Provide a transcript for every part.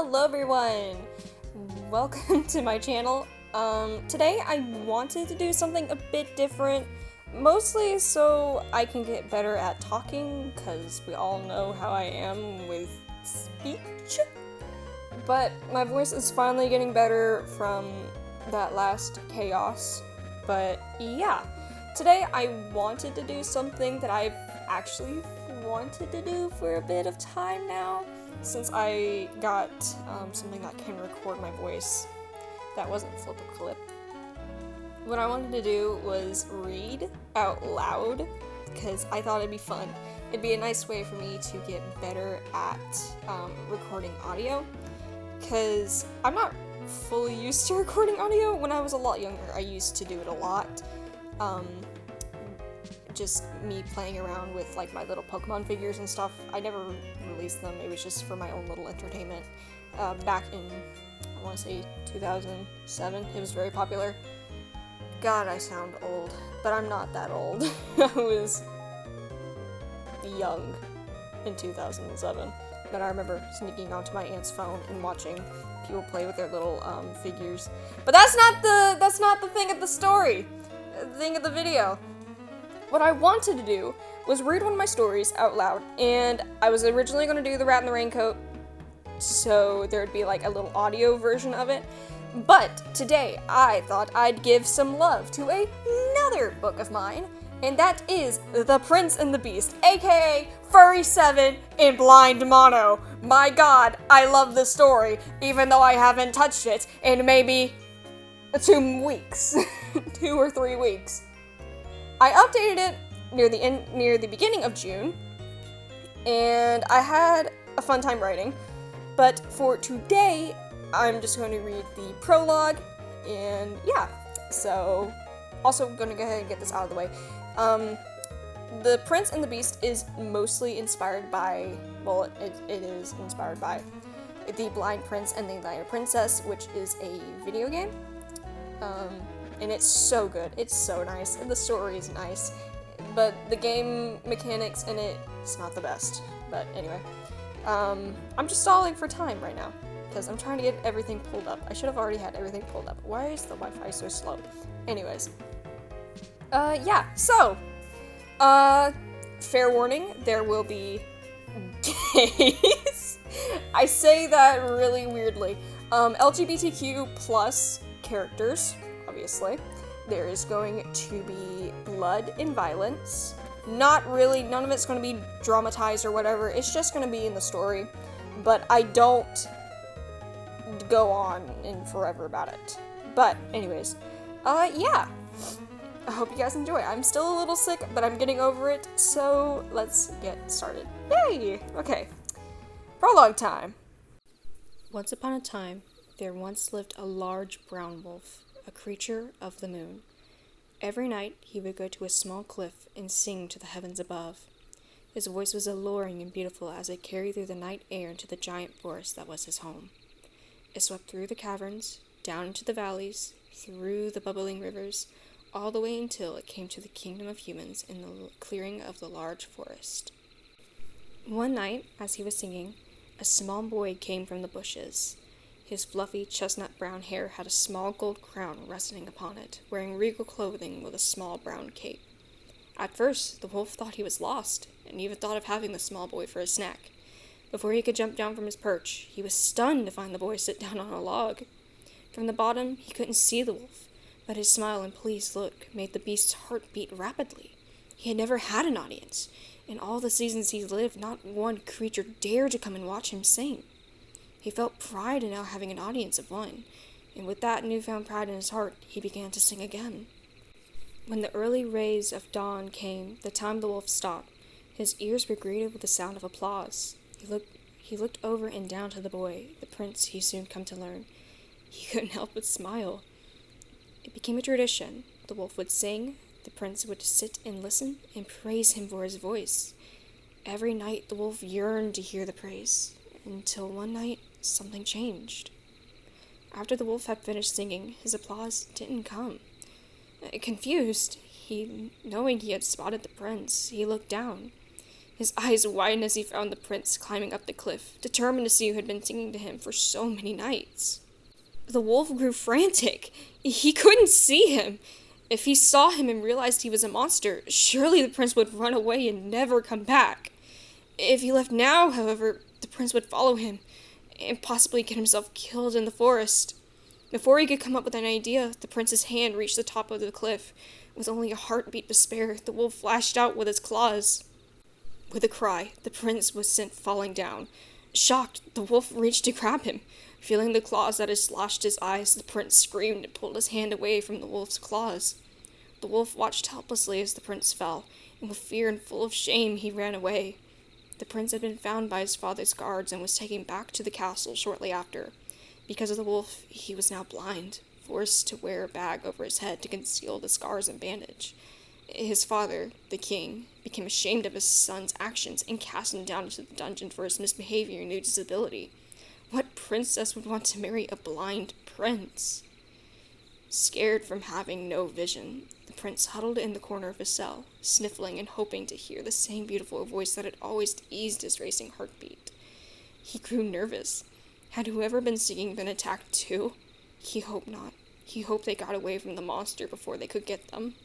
Hello everyone! Welcome to my channel. Today I wanted to do something a bit different, mostly so I can get better at talking, because we all know how I am with speech. But my voice is finally getting better from that last chaos. But yeah, today I wanted to do something that I've actually wanted to do for a bit of time now, since I got something that can record my voice that wasn't flip a clip. What I wanted to do was read out loud, because I thought it'd be fun. It'd be a nice way for me to get better at recording audio, because I'm not fully used to recording audio. When I was a lot younger, I used to do it a lot. Just me playing around with like my little Pokemon figures and stuff. I never released them, it was just for my own little entertainment. Back in, I want to say 2007, it was very popular. God, I sound old, but I'm not that old. I was young in 2007, but I remember sneaking onto my aunt's phone and watching people play with their little figures. But that's not the thing of the story, the thing of the video. What I wanted to do was read one of my stories out loud, and I was originally going to do The Rat in the Raincoat, so there'd be like a little audio version of it, but today I thought I'd give some love to another book of mine, and that is The Prince and the Beast, aka Furry 7 in Blind Mono. My god, I love this story, even though I haven't touched it in maybe 2 weeks, 2 or 3 weeks. I updated it near the beginning of June, and I had a fun time writing, but for today, I'm just going to read the prologue, and yeah, so also going to go ahead and get this out of the way. The Prince and the Beast is mostly inspired by, well, it is inspired by The Blind Prince and the Blind Princess, which is a video game. And it's so good, it's so nice, and the story is nice, but the game mechanics in it's not the best. But anyway, I'm just stalling for time right now, because I'm trying to get everything pulled up. I should have already had everything pulled up. Why is the Wi-Fi so slow? Anyways, yeah, so, fair warning, there will be gays. I say that really weirdly. LGBTQ plus characters, obviously. There is going to be blood and violence. Not really, none of it's going to be dramatized or whatever, it's just going to be in the story, but I don't go on and forever about it. But anyways, yeah, I hope you guys enjoy. I'm still a little sick, but I'm getting over it, so let's get started. Yay! Okay, prologue time. Once upon a time, there once lived a large brown wolf, a creature of the moon. Every night he would go to a small cliff and sing to the heavens above. His voice was alluring and beautiful as it carried through the night air into the giant forest that was his home. It swept through the caverns, down into the valleys, through the bubbling rivers, all the way until it came to the kingdom of humans in the clearing of the large forest. One night, as he was singing, a small boy came from the bushes. His fluffy, chestnut-brown hair had a small gold crown resting upon it, wearing regal clothing with a small brown cape. At first, the wolf thought he was lost, and even thought of having the small boy for a snack. Before he could jump down from his perch, he was stunned to find the boy sit down on a log. From the bottom, he couldn't see the wolf, but his smile and pleased look made the beast's heart beat rapidly. He had never had an audience. In all the seasons he lived, not one creature dared to come and watch him sing. He felt pride in now having an audience of one, and with that newfound pride in his heart, he began to sing again. When the early rays of dawn came, the time the wolf stopped, his ears were greeted with the sound of applause. He looked over and down to the boy, the prince he soon come to learn. He couldn't help but smile. It became a tradition. The wolf would sing, the prince would sit and listen and praise him for his voice. Every night the wolf yearned to hear the praise, until one night something changed. After the wolf had finished singing, his applause didn't come. Confused, knowing he had spotted the prince, he looked down. His eyes widened as he found the prince climbing up the cliff, determined to see who had been singing to him for so many nights. The wolf grew frantic. He couldn't see him. If he saw him and realized he was a monster, surely the prince would run away and never come back. If he left now, however, the prince would follow him and possibly get himself killed in the forest. Before he could come up with an idea, the prince's hand reached the top of the cliff. With only a heartbeat to spare, the wolf flashed out with its claws. With a cry, the prince was sent falling down. Shocked, the wolf reached to grab him. Feeling the claws that had slashed his eyes, the prince screamed and pulled his hand away from the wolf's claws. The wolf watched helplessly as the prince fell, and with fear and full of shame, he ran away. The prince had been found by his father's guards and was taken back to the castle shortly after. Because of the wolf, he was now blind, forced to wear a bag over his head to conceal the scars and bandage. His father, the king, became ashamed of his son's actions and cast him down into the dungeon for his misbehavior and new disability. What princess would want to marry a blind prince? Scared from having no vision, the prince huddled in the corner of his cell, sniffling and hoping to hear the same beautiful voice that had always eased his racing heartbeat. He grew nervous. Had whoever been singing been attacked too? He hoped not. He hoped they got away from the monster before they could get them.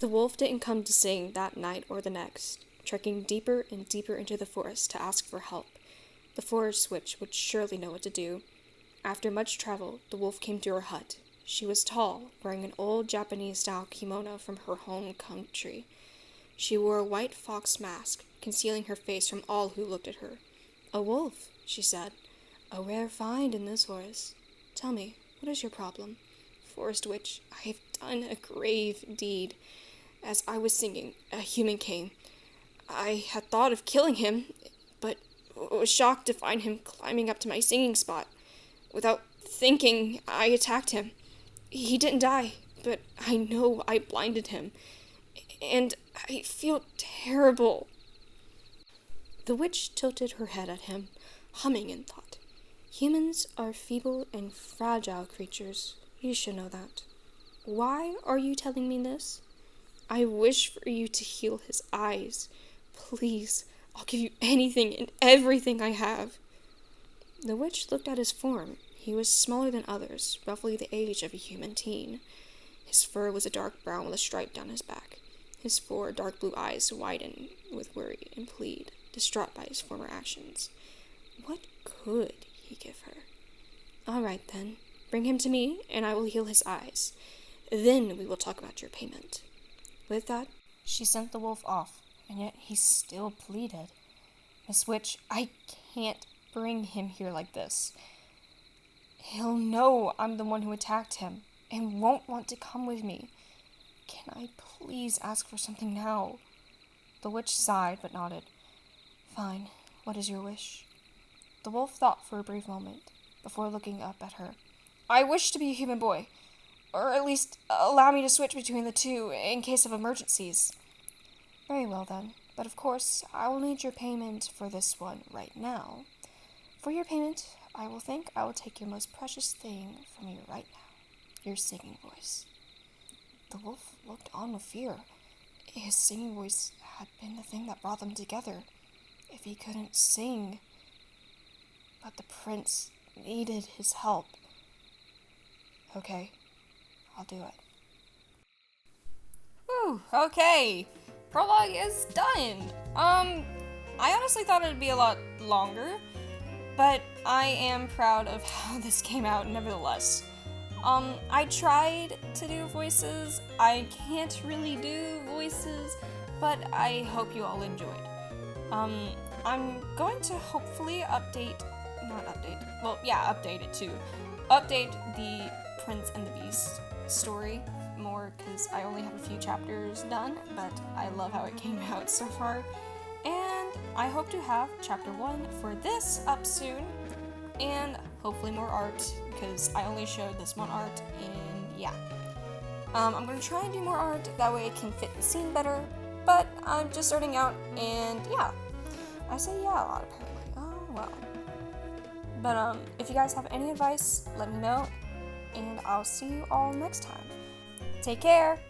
The wolf didn't come to sing that night or the next, trekking deeper and deeper into the forest to ask for help. The forest witch would surely know what to do. After much travel, the wolf came to her hut. She was tall, wearing an old Japanese-style kimono from her home country. She wore a white fox mask, concealing her face from all who looked at her. "A wolf," she said. "A rare find in this forest. Tell me, what is your problem?" "Forest witch, I have done a grave deed. As I was singing, a human came. I had thought of killing him, but was shocked to find him climbing up to my singing spot. Without thinking, I attacked him. He didn't die, but I know I blinded him. And I feel terrible." The witch tilted her head at him, humming in thought. "Humans are feeble and fragile creatures. You should know that. Why are you telling me this? I wish for you to heal his eyes. Please, I'll give you anything and everything I have." The witch looked at his form. He was smaller than others, roughly the age of a human teen. His fur was a dark brown with a stripe down his back. His 4 dark blue eyes widened with worry and plead, distraught by his former actions. What could he give her? "All right, then. Bring him to me, and I will heal his eyes. Then we will talk about your payment." With that, she sent the wolf off, and yet he still pleaded. "Miss Witch, I can't bring him here like this. He'll know I'm the one who attacked him, and won't want to come with me. Can I please ask for something now?" The witch sighed, but nodded. "Fine. What is your wish?" The wolf thought for a brief moment, before looking up at her. "I wish to be a human boy, or at least allow me to switch between the two in case of emergencies." "Very well then, but of course I will need your payment for this one right now. For your payment, I will take your most precious thing from you right now, your singing voice." The wolf looked on with fear. His singing voice had been the thing that brought them together. If he couldn't sing, but the prince needed his help. "Okay, I'll do it." Whew, okay. Prologue is done. I honestly thought it'd be a lot longer, but I am proud of how this came out nevertheless. I tried to do voices. I can't really do voices, but I hope you all enjoyed. I'm going to hopefully update it too. Update the Prince and the Beast story more, because I only have a few chapters done, but I love how it came out so far. And I hope to have chapter 1 for this up soon, and hopefully more art, because I only showed this one art, and yeah. I'm going to try and do more art, that way it can fit the scene better, but I'm just starting out, and yeah. I say yeah a lot apparently. Oh well. But if you guys have any advice, let me know, and I'll see you all next time. Take care!